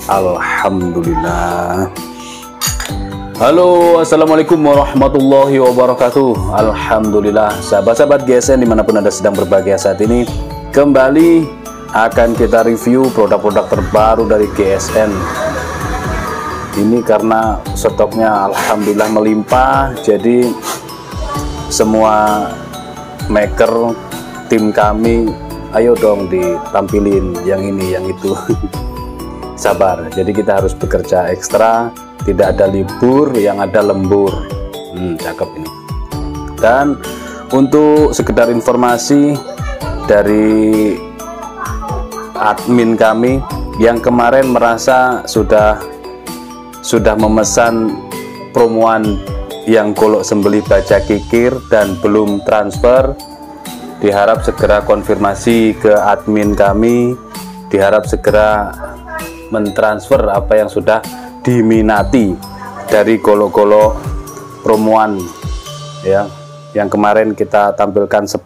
Alhamdulillah. Halo, assalamualaikum warahmatullahi wabarakatuh. Alhamdulillah, sahabat-sahabat GSN dimanapun Anda sedang berbahagia saat ini, kembali akan kita review produk-produk terbaru dari GSN. Ini karena stoknya alhamdulillah melimpah, jadi semua maker tim kami, ayo dong ditampilin yang ini yang itu. Sabar, jadi kita harus bekerja ekstra, tidak ada libur, yang ada lembur. Cakep ini. Dan untuk sekedar informasi dari admin kami yang kemarin merasa sudah memesan promoan yang golok sembelih baja kikir dan belum transfer, diharap segera konfirmasi ke admin kami, diharap segera mentransfer apa yang sudah diminati dari golok-golok promoan ya, yang kemarin kita tampilkan 10.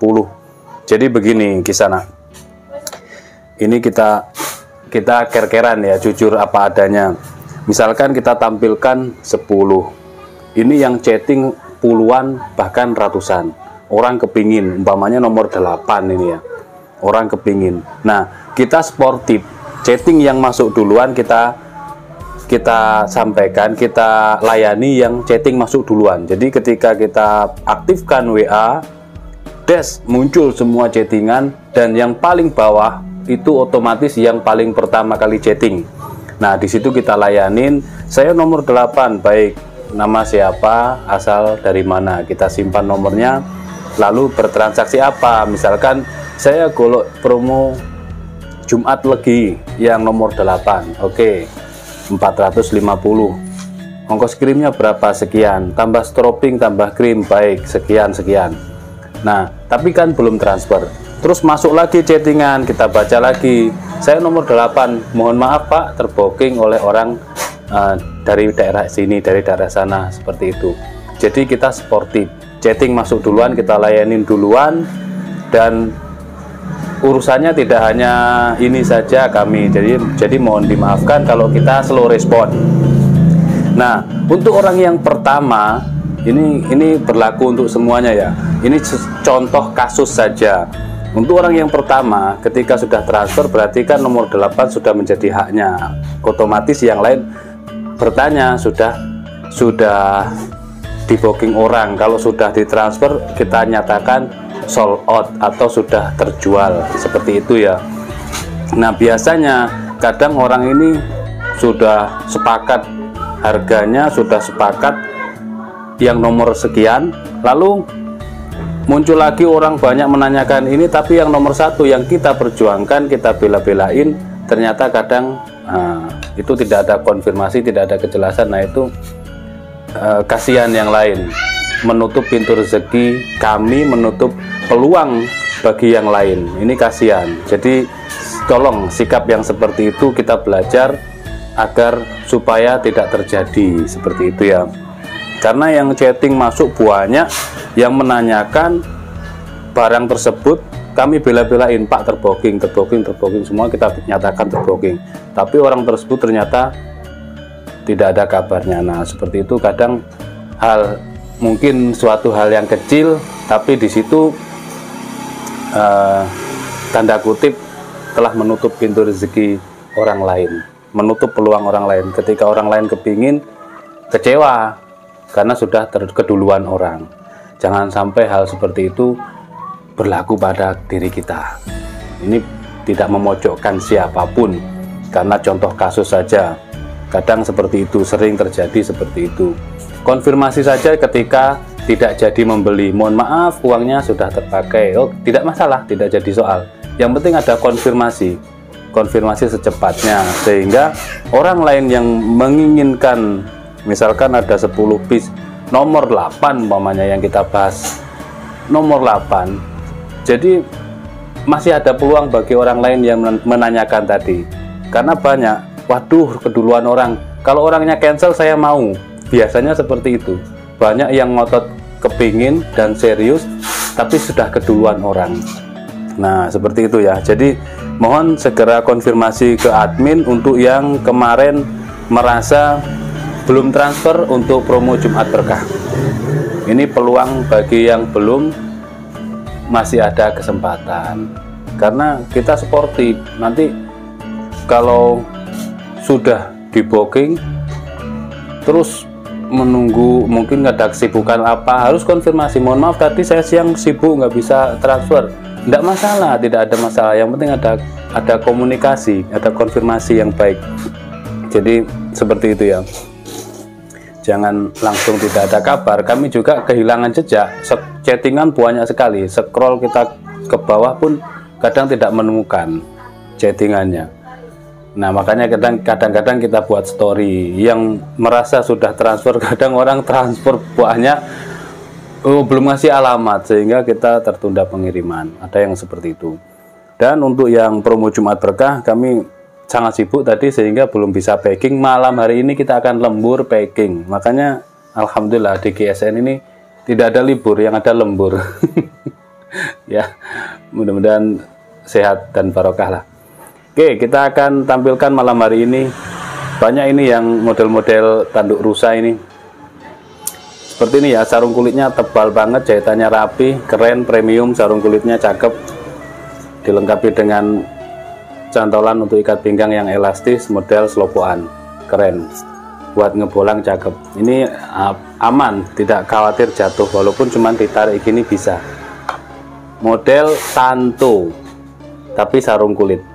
Jadi begini Kisana, ini kita ker-keran ya, jujur apa adanya. Misalkan kita tampilkan 10, ini yang chatting puluhan bahkan ratusan orang kepingin, umpamanya nomor 8 ini ya, orang kepingin. Nah, kita sportif, chatting yang masuk duluan kita sampaikan, kita layani yang chatting masuk duluan. Jadi ketika kita aktifkan WA, muncul semua chattingan, dan yang paling bawah itu otomatis yang paling pertama kali chatting. Nah, di situ kita layanin, saya nomor 8, baik, nama siapa, asal dari mana, kita simpan nomornya, lalu bertransaksi apa. Misalkan saya golok promo Jumat Legi yang nomor 8, oke, 450, ongkos kirimnya berapa, sekian, tambah stropping tambah krim, baik, sekian. Nah, tapi kan belum transfer, terus masuk lagi chattingan, kita baca lagi, saya nomor 8, mohon maaf Pak, terbooking oleh orang dari daerah sini, dari daerah sana, seperti itu. Jadi kita sportif, chatting masuk duluan, kita layanin duluan, dan urusannya tidak hanya ini saja kami, jadi mohon dimaafkan kalau kita slow respon. Nah, untuk orang yang pertama, ini berlaku untuk semuanya ya, ini contoh kasus saja. Untuk orang yang pertama, ketika sudah transfer berarti kan nomor 8 sudah menjadi haknya, otomatis yang lain bertanya sudah di booking orang. Kalau sudah ditransfer kita nyatakan sold out atau sudah terjual, seperti itu ya. Nah, biasanya kadang orang ini sudah sepakat harganya, sudah sepakat yang nomor sekian, lalu muncul lagi orang banyak menanyakan ini, tapi yang nomor 1 yang kita perjuangkan, kita bela-belain, ternyata kadang itu tidak ada konfirmasi, tidak ada kejelasan. Nah, itu kasihan yang lain, menutup pintu rezeki kami, menutup peluang bagi yang lain, ini kasihan. Jadi tolong sikap yang seperti itu kita belajar agar supaya tidak terjadi seperti itu ya. Karena yang chatting masuk banyak, yang menanyakan barang tersebut, kami bela-belain, Pak, terbooking semua, kita nyatakan terbooking, tapi orang tersebut ternyata tidak ada kabarnya. Nah, seperti itu kadang mungkin suatu hal yang kecil, tapi di situ tanda kutip telah menutup pintu rezeki orang lain, menutup peluang orang lain. Ketika orang lain kepingin, kecewa karena sudah keduluan orang. Jangan sampai hal seperti itu berlaku pada diri kita. Ini tidak memojokkan siapapun, karena contoh kasus saja. Kadang seperti itu, sering terjadi seperti itu. Konfirmasi saja ketika tidak jadi membeli, mohon maaf uangnya sudah terpakai, oh tidak masalah, tidak jadi soal. Yang penting ada konfirmasi secepatnya, sehingga orang lain yang menginginkan, misalkan ada 10 piece nomor 8 umpamanya yang kita bahas, nomor 8, jadi masih ada peluang bagi orang lain yang menanyakan tadi, karena banyak, waduh keduluan orang, kalau orangnya cancel saya mau. Biasanya seperti itu, banyak yang ngotot kepingin dan serius tapi sudah keduluan orang. Nah, seperti itu ya. Jadi mohon segera konfirmasi ke admin untuk yang kemarin merasa belum transfer untuk promo Jumat Berkah. Ini peluang bagi yang belum, masih ada kesempatan, karena kita sportif. Nanti kalau sudah di booking terus menunggu, mungkin ada kesibukan apa, harus konfirmasi, mohon maaf tadi saya siang sibuk nggak bisa transfer. Tidak masalah, tidak ada masalah, yang penting ada komunikasi, ada konfirmasi yang baik. Jadi seperti itu ya, jangan langsung tidak ada kabar. Kami juga kehilangan jejak, chattingan banyak sekali, scroll kita ke bawah pun kadang tidak menemukan chattingannya. Nah makanya kadang-kadang kita buat story, yang merasa sudah transfer, kadang orang transfer banyak, belum ngasih alamat, sehingga kita tertunda pengiriman. Ada yang seperti itu. Dan untuk yang promo Jumat Berkah, kami sangat sibuk tadi sehingga belum bisa packing. Malam hari ini kita akan lembur packing. Makanya alhamdulillah di GSN ini tidak ada libur, yang ada lembur. Ya, mudah-mudahan sehat dan barokah lah. Oke, kita akan tampilkan malam hari ini. Banyak ini yang model-model tanduk rusa ini. Seperti ini ya, sarung kulitnya tebal banget, jahitannya rapi, keren, premium, sarung kulitnya cakep, dilengkapi dengan cantolan untuk ikat pinggang yang elastis, model selopokan, keren, buat ngebolang cakep. Ini aman, tidak khawatir jatuh, walaupun cuma ditarik gini bisa. Model tanto, tapi sarung kulit,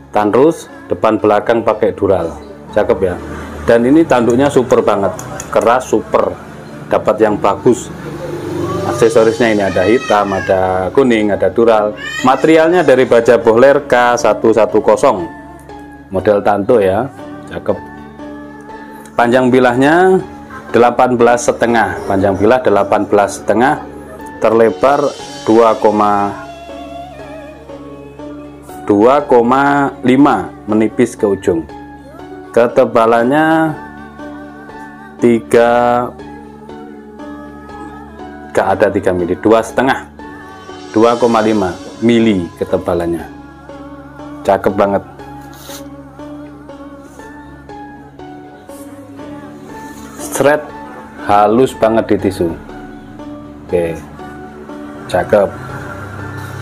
tandrus, depan belakang pakai dural, cakep ya. Dan ini tanduknya super banget, keras, super, dapat yang bagus. Aksesorisnya ini ada hitam, ada kuning, ada dural. Materialnya dari baja bohler K110, model tanto ya, cakep. Panjang bilahnya 18,5, panjang bilah 18,5, terlebar 2,5, menipis ke ujung. Ketebalannya 3 mili, 2,5 mili ketebalannya, cakep banget. Thread halus banget di tisu. Oke, cakep.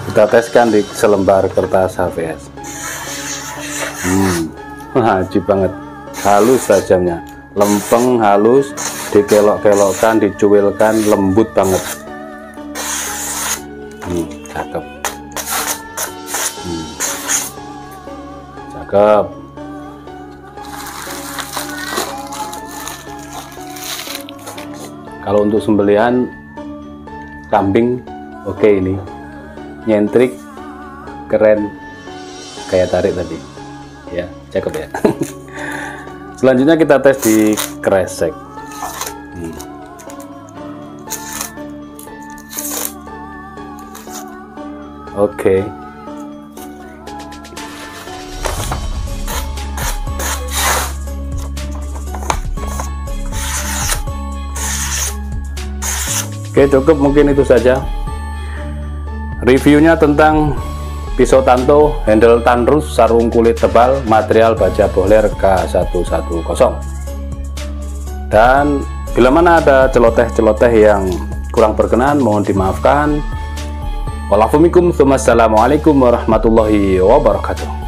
Kita teskan di selembar kertas HVS. Wajib banget, halus tajamnya, lempeng, halus, dikelok-kelokkan, dicuilkan, lembut banget. Cakep. Cakep. Kalau untuk sembelihan kambing, oke, ini nyentrik, keren, kayak tarik tadi ya, cakep ya. Selanjutnya kita tes di kresek. Oke. Oke, cukup, mungkin itu saja reviewnya tentang pisau tanto, handle tandrus, sarung kulit tebal, material baja bohler K110. Dan bila mana ada celoteh-celoteh yang kurang berkenan, mohon dimaafkan. Wassalamualaikum warahmatullahi wabarakatuh.